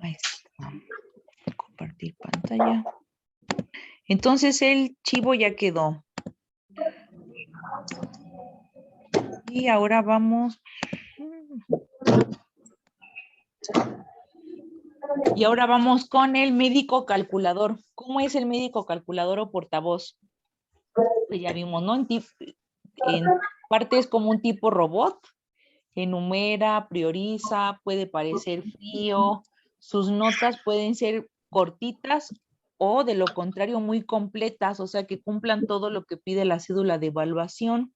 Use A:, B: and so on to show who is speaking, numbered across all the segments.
A: Ahí está. Compartir pantalla. Entonces el chivo ya quedó. Y ahora vamos. Y ahora vamos con el médico calculador. ¿Cómo es el médico calculador o portavoz? Pues ya vimos, ¿no? En parte es como un tipo robot. Enumera, prioriza, puede parecer frío. Sus notas pueden ser cortitas o de lo contrario muy completas, o sea que cumplan todo lo que pide la cédula de evaluación.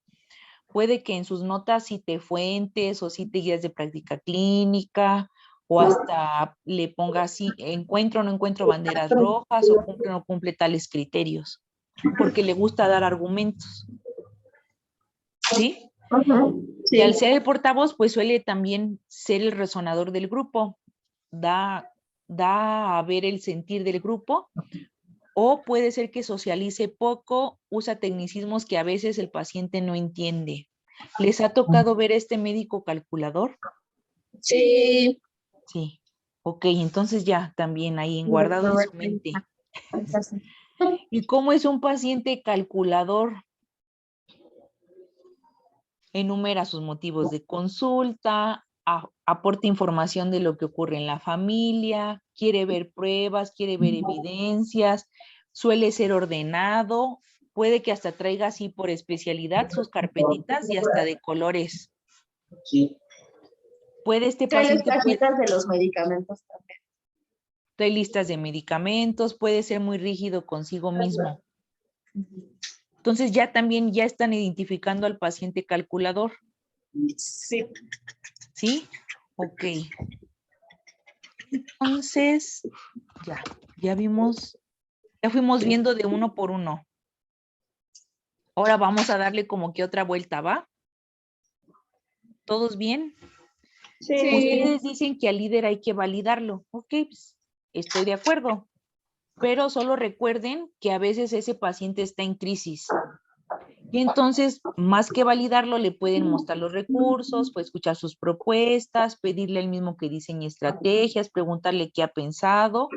A: Puede que en sus notas cite fuentes o cite guías de práctica clínica o hasta le ponga así, encuentro o no encuentro banderas rojas o cumple o no cumple tales criterios, porque le gusta dar argumentos. ¿Sí?
B: Sí.
A: Y al ser el portavoz, pues suele también ser el resonador del grupo, da a ver el sentir del grupo, o puede ser que socialice poco, usa tecnicismos que a veces el paciente no entiende. ¿Les ha tocado ver este médico calculador?
B: Sí.
A: Sí. Ok, entonces ya también ahí guardado en su mente. ¿Y cómo es un paciente calculador? Enumera sus motivos de consulta, aporta información de lo que ocurre en la familia, quiere ver pruebas, quiere ver evidencias, suele ser ordenado, puede que hasta traiga así por especialidad sus carpetitas y hasta de colores.
B: Sí.
A: Puede este
B: Trae las
A: paciente...
B: cajitas de los medicamentos también.
A: Trae listas de medicamentos, puede ser muy rígido consigo mismo. Entonces ya también ya están identificando al paciente calculador.
B: Sí.
A: ¿Sí? Ok. Entonces, ya vimos, ya fuimos viendo de uno por uno. Ahora vamos a darle como que otra vuelta, ¿va? ¿Todos bien?
B: Sí.
A: Ustedes dicen que al líder hay que validarlo. Ok, pues, estoy de acuerdo. Pero solo recuerden que a veces ese paciente está en crisis. Y entonces, más que validarlo, le pueden mostrar los recursos, pues escuchar sus propuestas, pedirle el mismo que diseñe estrategias, preguntarle qué ha pensado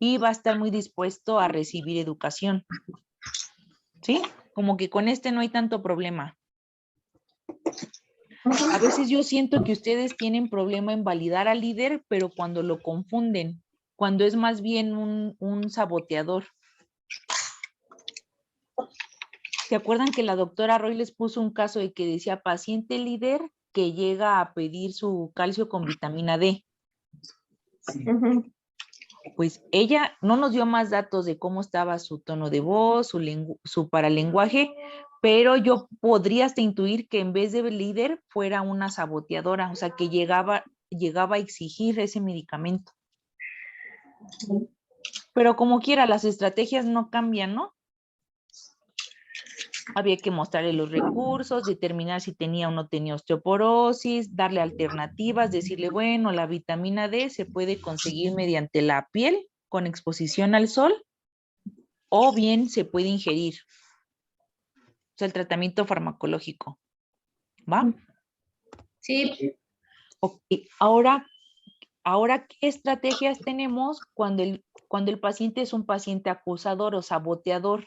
A: y va a estar muy dispuesto a recibir educación. ¿Sí? Como que con este no hay tanto problema. A veces yo siento que ustedes tienen problema en validar al líder, pero cuando lo confunden, cuando es más bien un saboteador. ¿Se acuerdan que la doctora Roy les puso un caso de que decía paciente líder que llega a pedir su calcio con vitamina D? Pues ella no nos dio más datos de cómo estaba su tono de voz, su paralenguaje, pero yo podría hasta intuir que en vez de líder fuera una saboteadora, o sea, que llegaba a exigir ese medicamento. Pero como quiera, las estrategias no cambian, ¿no? Había que mostrarle los recursos, determinar si tenía o no tenía osteoporosis, darle alternativas, decirle, bueno, la vitamina D se puede conseguir mediante la piel con exposición al sol o bien se puede ingerir. O sea, el tratamiento farmacológico. ¿Va?
B: Sí.
A: Ok. Ahora, ¿qué estrategias tenemos cuando el paciente es un paciente acusador o saboteador?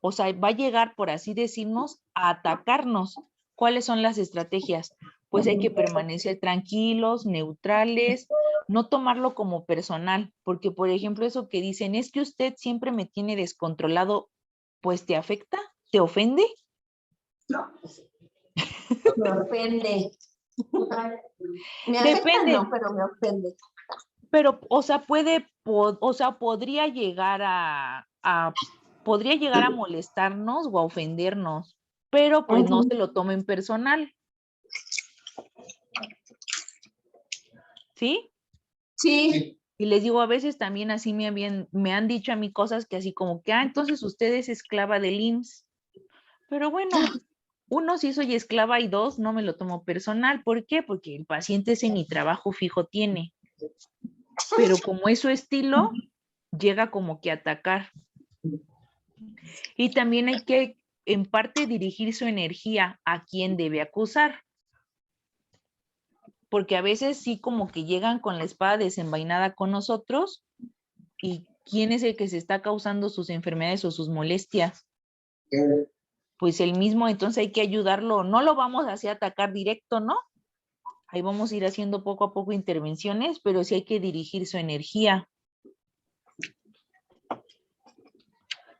A: O sea, va a llegar, por así decirnos, a atacarnos. ¿Cuáles son las estrategias? Pues hay que permanecer tranquilos, neutrales, no tomarlo como personal, porque por ejemplo eso que dicen es que usted siempre me tiene descontrolado, pues ¿te afecta? ¿Te ofende?
B: No. Me ofende. Me afecta,
A: Depende,
B: no, pero me ofende.
A: pero, o sea, podría llegar podría llegar a molestarnos o a ofendernos, pero pues no se lo tomen personal. ¿Sí?
B: Sí.
A: Y les digo, a veces también así me han dicho a mí cosas que así como que, entonces usted es esclava del IMSS. Pero bueno, uno, sí soy esclava y dos, no me lo tomo personal. ¿Por qué? Porque el paciente ese ni trabajo fijo tiene. Pero como es su estilo, llega como que a atacar. Y también hay que, en parte, dirigir su energía a quien debe acusar. porque a veces sí como que llegan con la espada desenvainada con nosotros y ¿quién es el que se está causando sus enfermedades o sus molestias? Pues el mismo, entonces hay que ayudarlo, no lo vamos así a atacar directo, ¿no? Ahí vamos a ir haciendo poco a poco intervenciones, pero sí hay que dirigir su energía.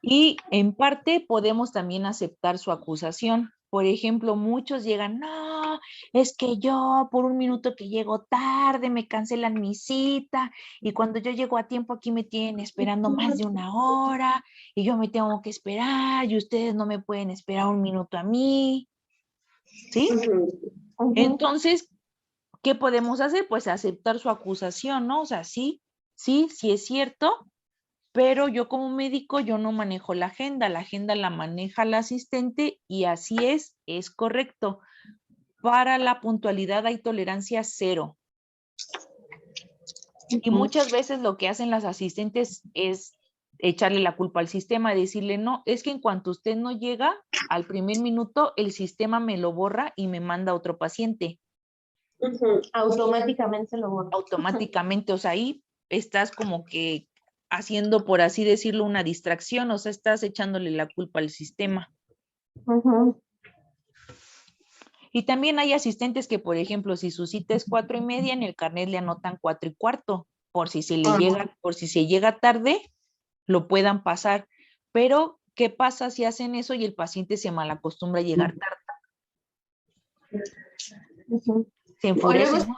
A: Y en parte podemos también aceptar su acusación. Por ejemplo, muchos llegan, no, es que yo por un minuto que llego tarde me cancelan mi cita y cuando yo llego a tiempo aquí me tienen esperando más de una hora y yo me tengo que esperar y ustedes no me pueden esperar un minuto a mí. ¿Sí? Entonces, ¿qué podemos hacer? Pues aceptar su acusación, ¿no? O sea, sí es cierto, pero yo como médico, yo no manejo la agenda la maneja la asistente y así es correcto. Para la puntualidad hay tolerancia cero. Y muchas veces lo que hacen las asistentes es echarle la culpa al sistema, decirle, no, es que en cuanto usted no llega al primer minuto, el sistema me lo borra y me manda a otro paciente.
B: Automáticamente lo borra.
A: Automáticamente, o sea, ahí estás como que haciendo, por así decirlo, una distracción, o sea, estás echándole la culpa al sistema. Y también hay asistentes que, por ejemplo, si su cita es 4:30, en el carnet le anotan 4:15, por si se le llega, por si se llega tarde, lo puedan pasar. Pero, ¿qué pasa si hacen eso y el paciente se malacostumbra a llegar tarde? Se enfurece, ¿no?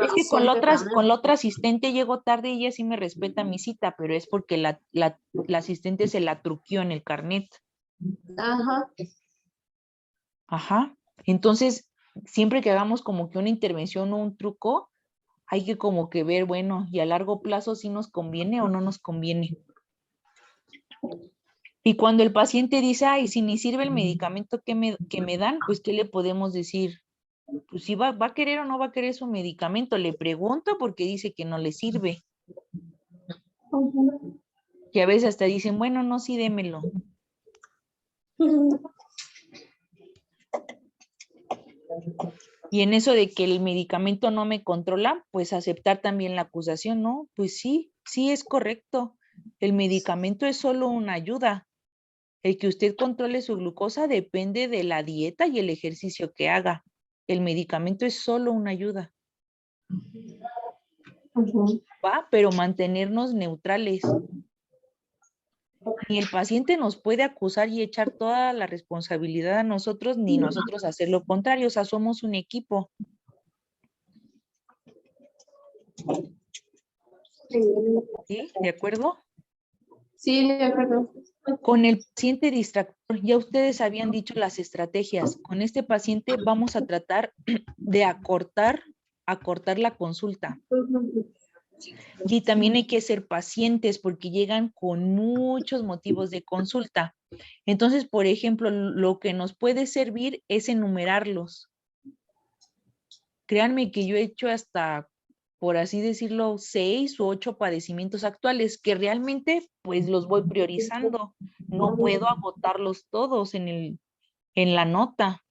A: Es que con la otra asistente llego tarde y ella sí me respeta mi cita, pero es porque la asistente se la truqueó en el carnet. Ajá. Entonces, siempre que hagamos como que una intervención o un truco, hay que como que ver, bueno, y a largo plazo si nos conviene o no nos conviene. Y cuando el paciente dice, ay, si ni sirve el medicamento que me dan, pues, ¿qué le podemos decir? Pues si va a querer o no va a querer su medicamento. Le pregunto porque dice que no le sirve. Y a veces hasta dicen, bueno, no, sí, démelo. Y en eso de que el medicamento no me controla, pues aceptar también la acusación, ¿no? Pues sí es correcto. El medicamento es solo una ayuda. El que usted controle su glucosa depende de la dieta y el ejercicio que haga. El medicamento es solo una ayuda. ¿Va? Pero mantenernos neutrales. Ni el paciente nos puede acusar y echar toda la responsabilidad a nosotros, ni nosotros hacer lo contrario. O sea, somos un equipo. ¿Sí? ¿De acuerdo?
B: Sí, de acuerdo.
A: Con el paciente distractor, ya ustedes habían dicho las estrategias. Con este paciente vamos a tratar de acortar la consulta. Y también hay que ser pacientes porque llegan con muchos motivos de consulta. Entonces, por ejemplo, lo que nos puede servir es enumerarlos. Créanme que yo he hecho hasta, por así decirlo, 6 u 8 padecimientos actuales que realmente pues los voy priorizando. No puedo agotarlos todos en la nota.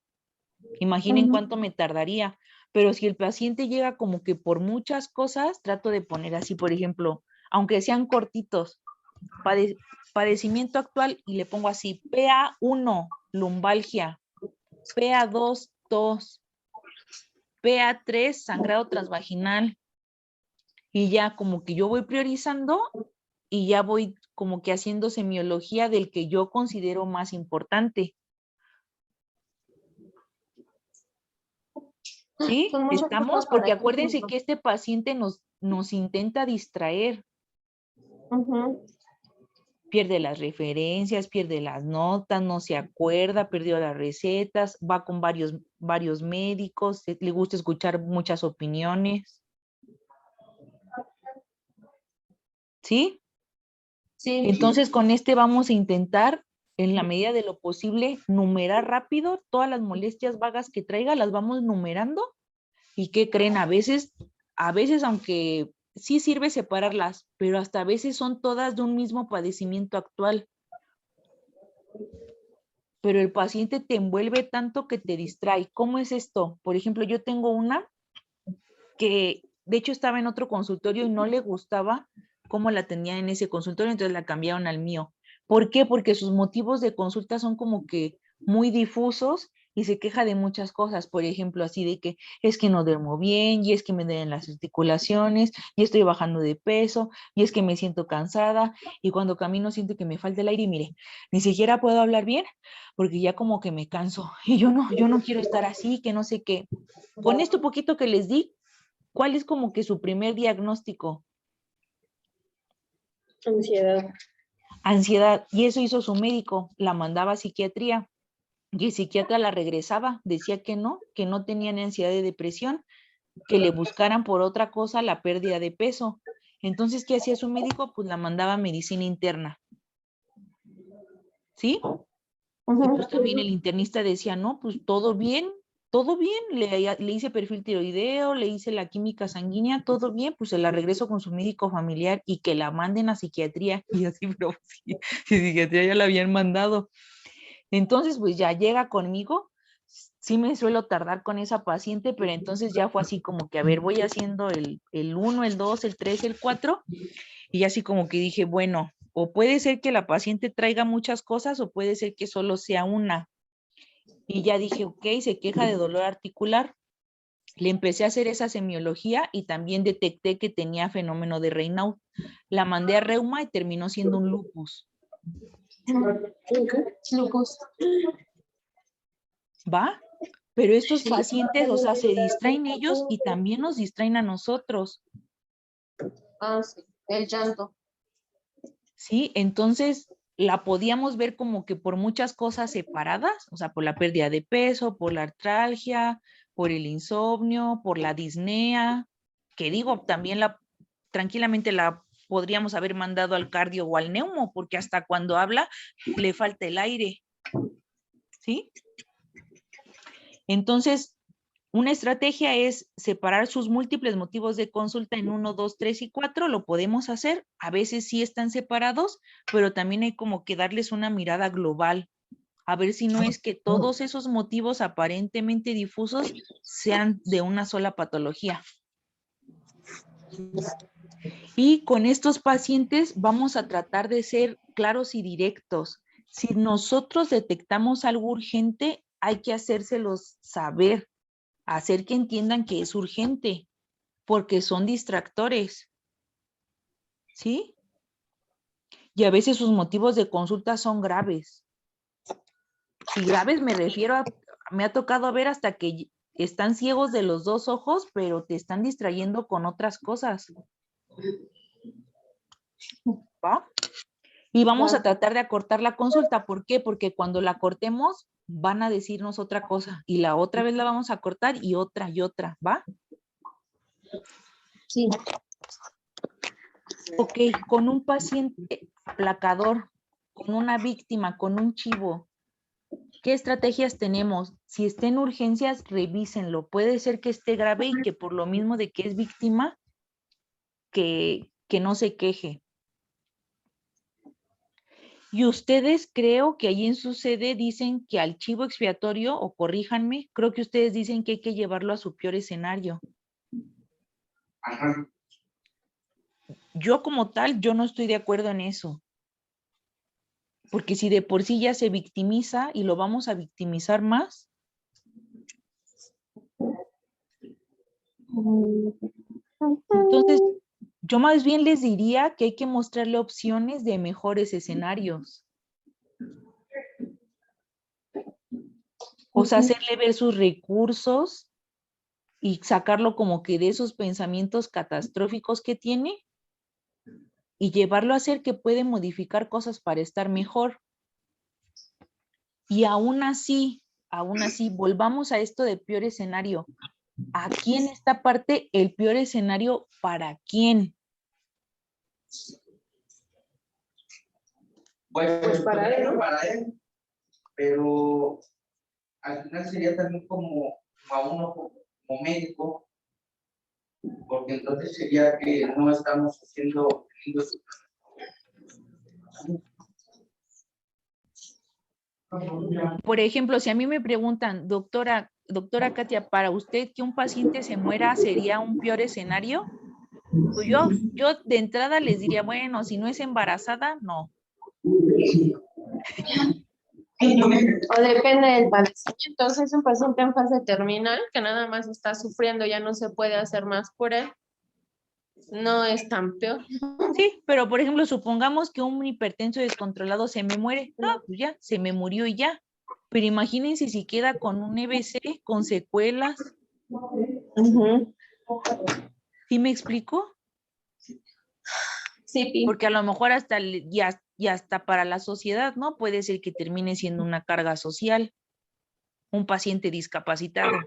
A: Imaginen cuánto me tardaría. Pero si el paciente llega como que por muchas cosas, trato de poner así, por ejemplo, aunque sean cortitos, padecimiento actual y le pongo así, PA1, lumbalgia, PA2, tos, PA3, sangrado transvaginal. Y ya como que yo voy priorizando y ya voy como que haciendo semiología del que yo considero más importante. ¿Sí? ¿Estamos? Porque acuérdense que este paciente nos intenta distraer. Pierde las referencias, pierde las notas, no se acuerda, perdió las recetas, va con varios médicos, le gusta escuchar muchas opiniones. ¿Sí?
B: Sí.
A: Entonces, con este vamos a intentar, en la medida de lo posible, numerar rápido todas las molestias vagas que traiga, las vamos numerando. ¿Y qué creen? A veces, aunque sí sirve separarlas, pero hasta a veces son todas de un mismo padecimiento actual. Pero el paciente te envuelve tanto que te distrae. ¿Cómo es esto? Por ejemplo, yo tengo una que de hecho estaba en otro consultorio y no le gustaba cómo la tenía en ese consultorio, entonces la cambiaron al mío. ¿Por qué? Porque sus motivos de consulta son como que muy difusos y se queja de muchas cosas, por ejemplo, así de que es que no duermo bien, y es que me duelen las articulaciones, y estoy bajando de peso, y es que me siento cansada, y cuando camino siento que me falta el aire, y mire, ni siquiera puedo hablar bien, porque ya como que me canso, y yo no quiero estar así, que no sé qué. Con esto poquito que les di, ¿cuál es como que su primer diagnóstico?
B: Ansiedad.
A: Ansiedad, y eso hizo su médico, la mandaba a psiquiatría. Y el psiquiatra la regresaba, decía que no tenía ni ansiedad de depresión, que le buscaran por otra cosa la pérdida de peso. Entonces, ¿qué hacía su médico? Pues la mandaba a medicina interna, ¿sí? Y pues también el internista decía, no, pues todo bien, le hice perfil tiroideo, le hice la química sanguínea, todo bien, pues se la regreso con su médico familiar y que la manden a psiquiatría. Y así, pero sí, si psiquiatría ya la habían mandado. Entonces, pues ya llega conmigo, sí me suelo tardar con esa paciente, pero entonces ya fue así como que, a ver, voy haciendo el 1, el 2, el 3, el 4, y así como que dije, bueno, o puede ser que la paciente traiga muchas cosas o puede ser que solo sea una. Y ya dije, ok, se queja de dolor articular. Le empecé a hacer esa semiología y también detecté que tenía fenómeno de Raynaud. La mandé a reuma y terminó siendo un lupus.
B: Lupus.
A: ¿Va? Pero estos pacientes, o sea, se distraen ellos y también nos distraen a nosotros,
B: Ah, sí. El llanto.
A: ¿sí? Entonces, la podíamos ver como que por muchas cosas separadas, o sea, por la pérdida de peso, por la artralgia, por el insomnio, por la disnea, que digo, también tranquilamente la podríamos haber mandado al cardio o al neumo, porque hasta cuando habla le falta el aire, ¿sí? Entonces, una estrategia es separar sus múltiples motivos de consulta en 1, 2, 3 y 4. Lo podemos hacer. A veces sí están separados, pero también hay como que darles una mirada global. A ver si no es que todos esos motivos aparentemente difusos sean de una sola patología. Y con estos pacientes vamos a tratar de ser claros y directos. Si nosotros detectamos algo urgente, hay que hacérselos saber, hacer que entiendan que es urgente, porque son distractores, ¿sí? Y a veces sus motivos de consulta son graves. Si graves me refiero a, me ha tocado ver hasta que están ciegos de los dos ojos, pero te están distrayendo con otras cosas, ¿va? Y vamos a tratar de acortar la consulta. ¿Por qué? Porque cuando la cortemos, van a decirnos otra cosa y la otra vez la vamos a cortar y otra, ¿va?
B: Sí.
A: Ok, con un paciente aplacador, con una víctima, con un chivo, ¿qué estrategias tenemos? Si está en urgencias, revísenlo. Puede ser que esté grave y que por lo mismo de que es víctima, que no se queje. Y ustedes creo que ahí en su sede dicen que al chivo expiatorio, o corríjanme, creo que ustedes dicen que hay que llevarlo a su peor escenario.
C: Ajá.
A: Yo como tal, yo no estoy de acuerdo en eso. Porque si de por sí ya se victimiza y lo vamos a victimizar más. Entonces, yo más bien les diría que hay que mostrarle opciones de mejores escenarios. O sea, hacerle ver sus recursos y sacarlo como que de esos pensamientos catastróficos que tiene y llevarlo a ser que puede modificar cosas para estar mejor. Y aún así, volvamos a esto de peor escenario. Aquí en esta parte, el peor escenario, ¿para quién?
C: Pues para él, ¿no? Para él. Pero al final sería también como a uno como médico, porque entonces sería que no estamos haciendo.
A: Por ejemplo, si a mí me preguntan, doctora Katia, ¿para usted que un paciente se muera sería un peor escenario? Pues yo de entrada les diría, bueno, si no es embarazada, no.
B: O depende del padecimiento. Si es un paciente en fase terminal que nada más está sufriendo, ya no se puede hacer más por él, no es tan peor.
A: Sí, pero por ejemplo, supongamos que un hipertenso descontrolado se me muere. Ah, pues ya, se me murió y ya. Pero imagínense si queda con un EBC, con secuelas.
B: Ujú.
A: ¿Sí me explico?
B: Sí, Pi.
A: Porque a lo mejor hasta y hasta para la sociedad, ¿no? Puede ser que termine siendo una carga social, un paciente discapacitado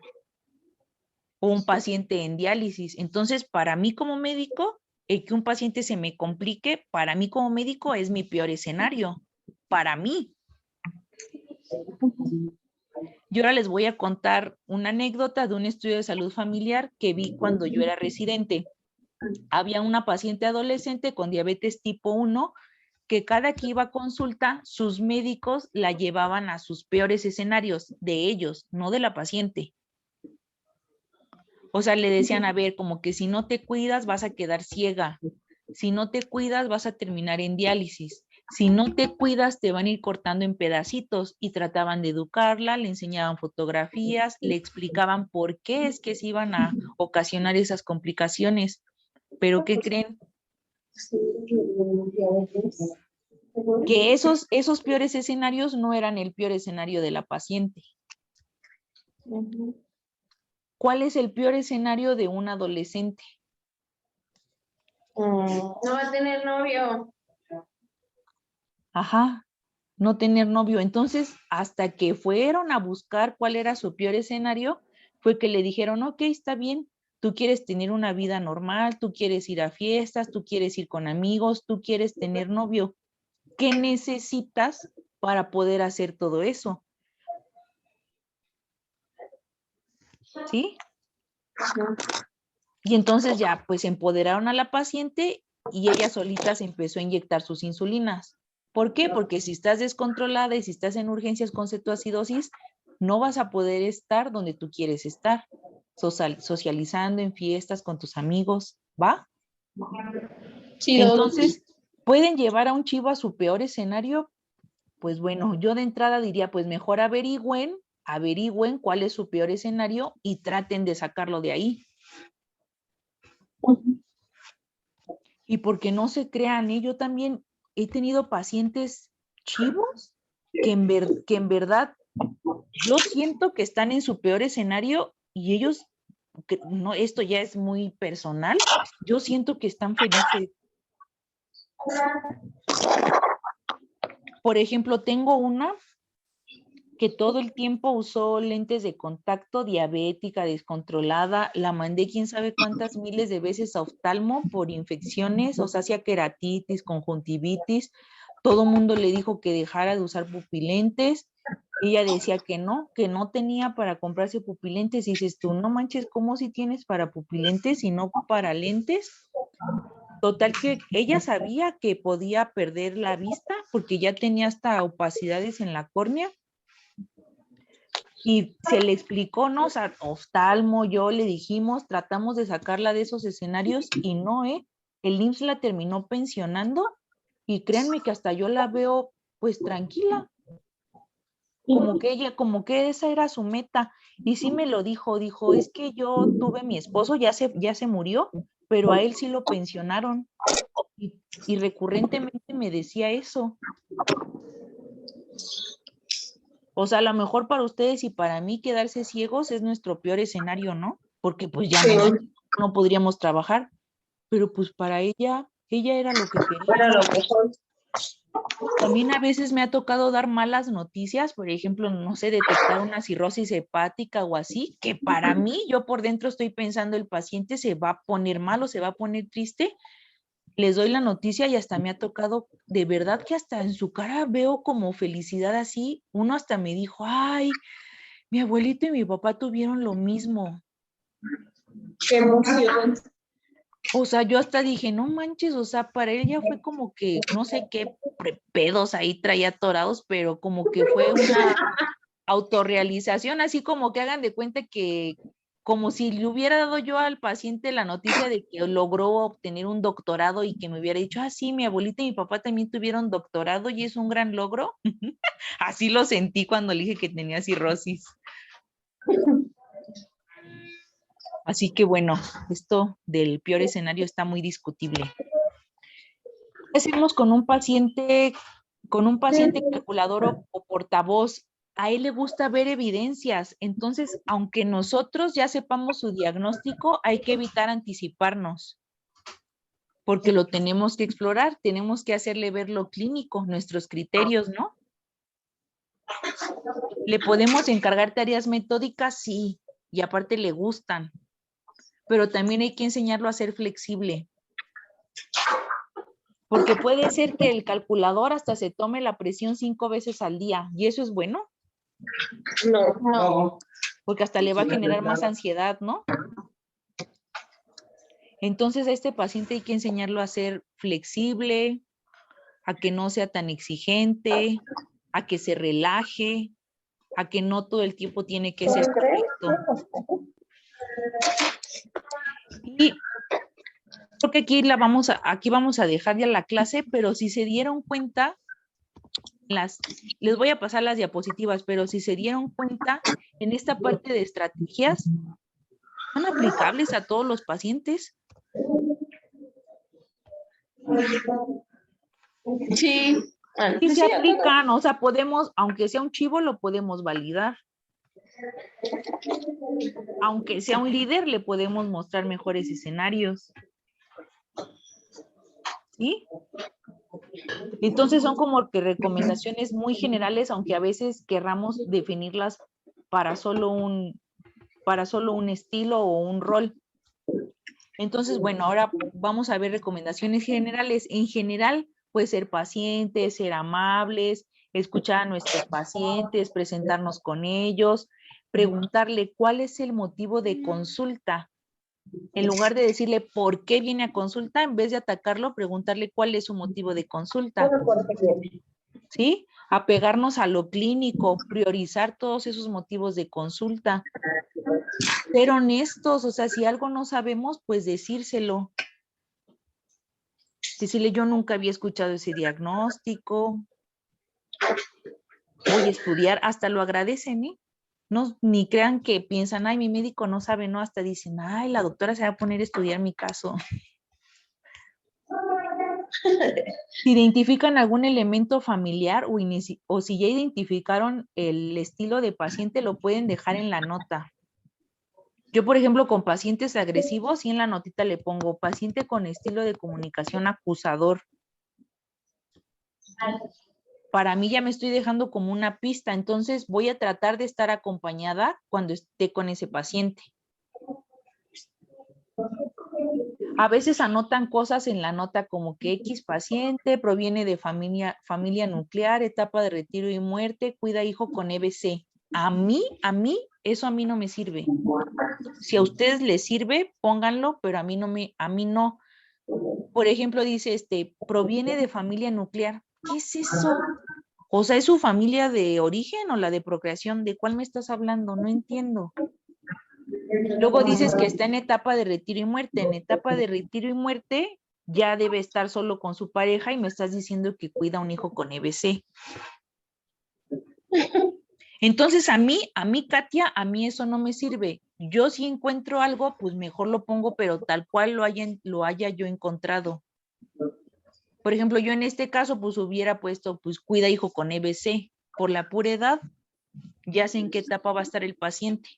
A: o un paciente en diálisis. Entonces, para mí como médico, el que un paciente se me complique, para mí como médico es mi peor escenario. Para mí. Yo ahora les voy a contar una anécdota de un estudio de salud familiar que vi cuando yo era residente. Había una paciente adolescente con diabetes tipo 1 que cada que iba a consulta, sus médicos la llevaban a sus peores escenarios, de ellos, no de la paciente. O sea, le decían, a ver, como que si no te cuidas vas a quedar ciega, si no te cuidas vas a terminar en diálisis, si no te cuidas te van a ir cortando en pedacitos, y trataban de educarla, le enseñaban fotografías, le explicaban por qué es que se iban a ocasionar esas complicaciones. Pero ¿qué creen? Que esos peores escenarios no eran el peor escenario de la paciente. ¿Cuál es el peor escenario de un adolescente?
B: No va a tener novio.
A: Ajá, no tener novio. Entonces, hasta que fueron a buscar cuál era su peor escenario, fue que le dijeron, ok, está bien, tú quieres tener una vida normal, tú quieres ir a fiestas, tú quieres ir con amigos, tú quieres tener novio. ¿Qué necesitas para poder hacer todo eso? ¿Sí? Y entonces ya, pues empoderaron a la paciente y ella solita se empezó a inyectar sus insulinas. ¿Por qué? Porque si estás descontrolada y si estás en urgencias con cetoacidosis, no vas a poder estar donde tú quieres estar, socializando en fiestas con tus amigos, ¿va?
B: Sí,
A: Entonces, ¿pueden llevar a un chivo a su peor escenario? Pues bueno, yo de entrada diría, pues mejor averigüen cuál es su peor escenario y traten de sacarlo de ahí. Y porque no se crean, yo también he tenido pacientes chivos que en verdad yo siento que están en su peor escenario y ellos, no, esto ya es muy personal, yo siento que están felices. Por ejemplo, tengo una que todo el tiempo usó lentes de contacto, diabética, descontrolada, la mandé quién sabe cuántas miles de veces a oftalmo por infecciones, o sea, hacía queratitis, conjuntivitis, todo el mundo le dijo que dejara de usar pupilentes, ella decía que no tenía para comprarse pupilentes, y dices tú, no manches, ¿cómo si tienes para pupilentes y no para lentes? Total que ella sabía que podía perder la vista porque ya tenía hasta opacidades en la córnea, y se le explicó, ¿no? O sea, oftalmo, yo le dijimos, tratamos de sacarla de esos escenarios y no, el IMSS la terminó pensionando y créanme que hasta yo la veo pues tranquila, como que esa era su meta. Y sí me lo dijo, es que yo tuve mi esposo, ya se murió, pero a él sí lo pensionaron y recurrentemente me decía eso. O sea, a lo mejor para ustedes y para mí quedarse ciegos es nuestro peor escenario, ¿no? Porque pues ya no podríamos trabajar, pero pues para ella era lo que quería.
B: Era lo mejor.
A: También a veces me ha tocado dar malas noticias, por ejemplo, no sé, detectar una cirrosis hepática o así, que para mí, yo por dentro estoy pensando el paciente se va a poner mal o se va a poner triste, les doy la noticia y hasta me ha tocado, de verdad que hasta en su cara veo como felicidad así, uno hasta me dijo, ay, mi abuelito y mi papá tuvieron lo mismo.
B: Qué emoción.
A: O sea, yo hasta dije, no manches, o sea, para él ya fue como que, no sé qué pedos ahí traía atorados, pero como que fue una autorrealización, así como que hagan de cuenta que, como si le hubiera dado yo al paciente la noticia de que logró obtener un doctorado y que me hubiera dicho, ah, sí, mi abuelita y mi papá también tuvieron doctorado y es un gran logro. Así lo sentí cuando le dije que tenía cirrosis. Así que bueno, esto del peor escenario está muy discutible. ¿Qué hacemos con un paciente calculador o portavoz? A él le gusta ver evidencias, entonces, aunque nosotros ya sepamos su diagnóstico, hay que evitar anticiparnos, porque lo tenemos que explorar, tenemos que hacerle ver lo clínico, nuestros criterios, ¿no? ¿Le podemos encargar tareas metódicas? Sí, y aparte le gustan, pero también hay que enseñarlo a ser flexible. Porque puede ser que el calculador hasta se tome la presión 5 veces al día, y eso es bueno.
B: No.
A: Porque hasta le va a generar más ansiedad, ¿no? Entonces a este paciente hay que enseñarlo a ser flexible, a que no sea tan exigente, a que se relaje, a que no todo el tiempo tiene que ser correcto. Y creo que aquí vamos a dejar ya la clase, pero si se dieron cuenta, les voy a pasar las diapositivas, pero si se dieron cuenta, en esta parte de estrategias, son aplicables a todos los pacientes.
B: Sí.
A: Sí se aplican, o sea, podemos, aunque sea un chivo, lo podemos validar. Aunque sea un líder, le podemos mostrar mejores escenarios. ¿Sí? Entonces son como que recomendaciones muy generales, aunque a veces querramos definirlas para solo un estilo o un rol. Entonces, bueno, ahora vamos a ver recomendaciones generales. En general, puede ser pacientes, ser amables, escuchar a nuestros pacientes, presentarnos con ellos, preguntarle cuál es el motivo de consulta. En lugar de decirle por qué viene a consulta, en vez de atacarlo, preguntarle cuál es su motivo de consulta. ¿Sí? Apegarnos a lo clínico, priorizar todos esos motivos de consulta. Ser honestos, o sea, si algo no sabemos, pues decírselo. Decirle, yo nunca había escuchado ese diagnóstico. Voy a estudiar, hasta lo agradecen, ¿eh? No, ni crean que piensan, ay, mi médico no sabe, no, hasta dicen, ay, la doctora se va a poner a estudiar mi caso. Si identifican algún elemento familiar o si ya identificaron el estilo de paciente, lo pueden dejar en la nota. Yo, por ejemplo, con pacientes agresivos, y en la notita le pongo paciente con estilo de comunicación acusador. Para mí ya me estoy dejando como una pista, entonces voy a tratar de estar acompañada cuando esté con ese paciente. A veces anotan cosas en la nota como que X paciente proviene de familia nuclear, etapa de retiro y muerte, cuida hijo con EBC. A mí, eso a mí no me sirve. Si a ustedes les sirve, pónganlo, pero a mí no. Por ejemplo, dice proviene de familia nuclear. ¿Qué es eso? O sea, ¿es su familia de origen o la de procreación? ¿De cuál me estás hablando? No entiendo. Luego dices que está en etapa de retiro y muerte. En etapa de retiro y muerte ya debe estar solo con su pareja y me estás diciendo que cuida a un hijo con EBC. Entonces a mí, Katia, a mí eso no me sirve. Yo si encuentro algo, pues mejor lo pongo, pero tal cual lo haya yo encontrado. Por ejemplo, yo en este caso, pues hubiera puesto, pues cuida hijo con EBC. Por la pura edad, ya sé en qué etapa va a estar el paciente.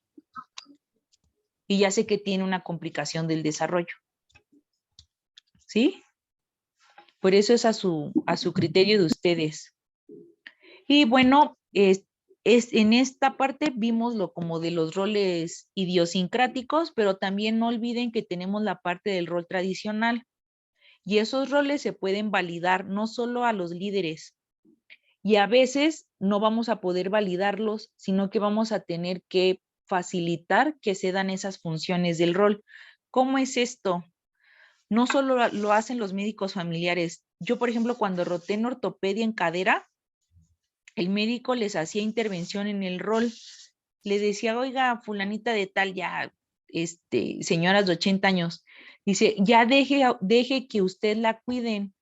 A: Y ya sé que tiene una complicación del desarrollo. ¿Sí? Por eso es a su criterio de ustedes. Y bueno, en esta parte vimos lo como de los roles idiosincráticos, pero también no olviden que tenemos la parte del rol tradicional. Y esos roles se pueden validar no solo a los líderes. Y a veces no vamos a poder validarlos, sino que vamos a tener que facilitar que se dan esas funciones del rol. ¿Cómo es esto? No solo lo hacen los médicos familiares. Yo, por ejemplo, cuando roté en ortopedia en cadera, el médico les hacía intervención en el rol. Le decía, oiga, fulanita de tal, ya, señoras de 80 años, dice, ya deje que usted la cuiden.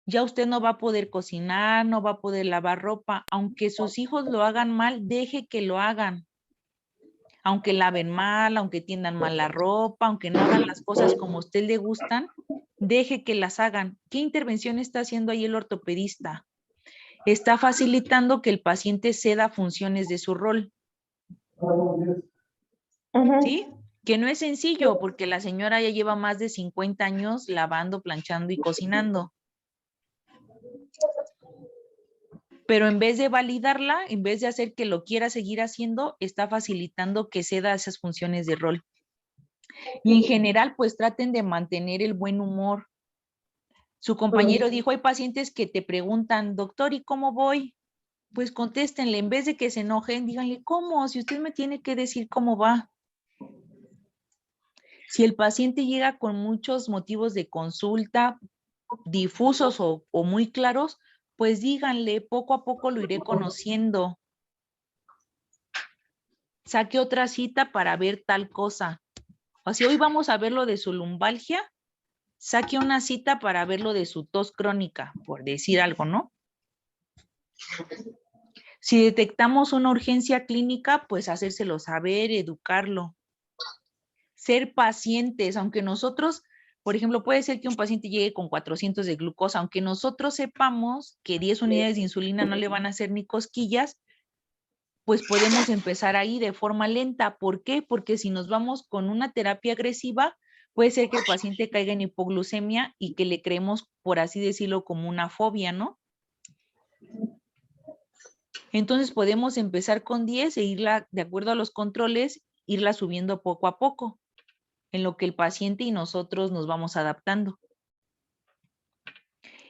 A: Ya usted no va a poder cocinar, no va a poder lavar ropa. Aunque sus hijos lo hagan mal, deje que lo hagan. Aunque laven mal, aunque tiendan mal la ropa, aunque no hagan las cosas como a usted le gustan, deje que las hagan. ¿Qué intervención está haciendo ahí el ortopedista? Está facilitando que el paciente ceda funciones de su rol. ¿Sí? Que no es sencillo porque la señora ya lleva más de 50 años lavando, planchando y cocinando. Pero en vez de validarla, en vez de hacer que lo quiera seguir haciendo, está facilitando que ceda esas funciones de rol. Y en general, pues traten de mantener el buen humor. Su compañero dijo, hay pacientes que te preguntan, doctor, ¿y cómo voy? Pues contéstenle, en vez de que se enojen, díganle, ¿cómo? Si usted me tiene que decir cómo va. Si el paciente llega con muchos motivos de consulta difusos o muy claros, pues díganle, poco a poco lo iré conociendo. Saque otra cita para ver tal cosa. O si hoy vamos a ver lo de su lumbalgia, saque una cita para ver lo de su tos crónica, por decir algo, ¿no? Si detectamos una urgencia clínica, pues hacérselo saber, educarlo. Ser pacientes, aunque nosotros, por ejemplo, puede ser que un paciente llegue con 400 de glucosa, aunque nosotros sepamos que 10 unidades de insulina no le van a hacer ni cosquillas, pues podemos empezar ahí de forma lenta. ¿Por qué? Porque si nos vamos con una terapia agresiva, puede ser que el paciente caiga en hipoglucemia y que le creemos, por así decirlo, como una fobia, ¿no? Entonces podemos empezar con 10 e irla, de acuerdo a los controles, irla subiendo poco a poco, en lo que el paciente y nosotros nos vamos adaptando.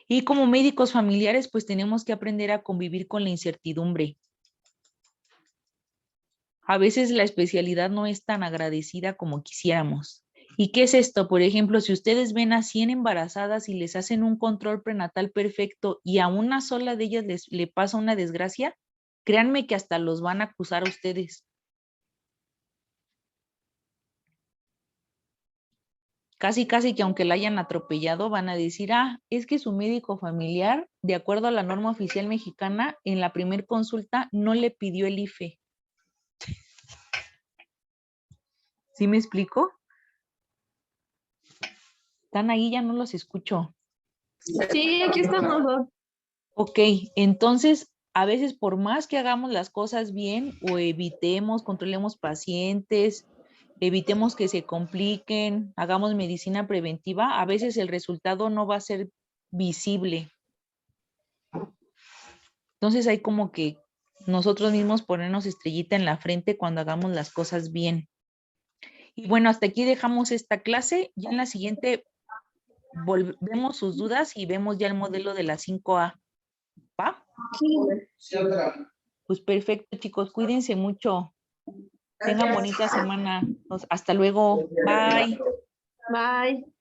A: Y como médicos familiares, pues tenemos que aprender a convivir con la incertidumbre. A veces la especialidad no es tan agradecida como quisiéramos. ¿Y qué es esto? Por ejemplo, si ustedes ven a 100 embarazadas y les hacen un control prenatal perfecto y a una sola de ellas le pasa una desgracia, créanme que hasta los van a acusar a ustedes. Casi que aunque la hayan atropellado, van a decir, es que su médico familiar, de acuerdo a la norma oficial mexicana, en la primer consulta no le pidió el IFE. ¿Sí me explico? Están ahí, ya no los escucho.
B: Sí, aquí estamos.
A: Ok, entonces, a veces por más que hagamos las cosas bien o controlemos pacientes, evitemos que se compliquen, hagamos medicina preventiva, a veces el resultado no va a ser visible. Entonces hay como que nosotros mismos ponernos estrellita en la frente cuando hagamos las cosas bien. Y bueno, hasta aquí dejamos esta clase. Ya en la siguiente vemos sus dudas y vemos ya el modelo de la 5A. ¿Va?
C: Sí, otra.
A: Pues perfecto, chicos. Cuídense mucho. Tengan bonita semana. Hasta luego. Bye.
B: Bye.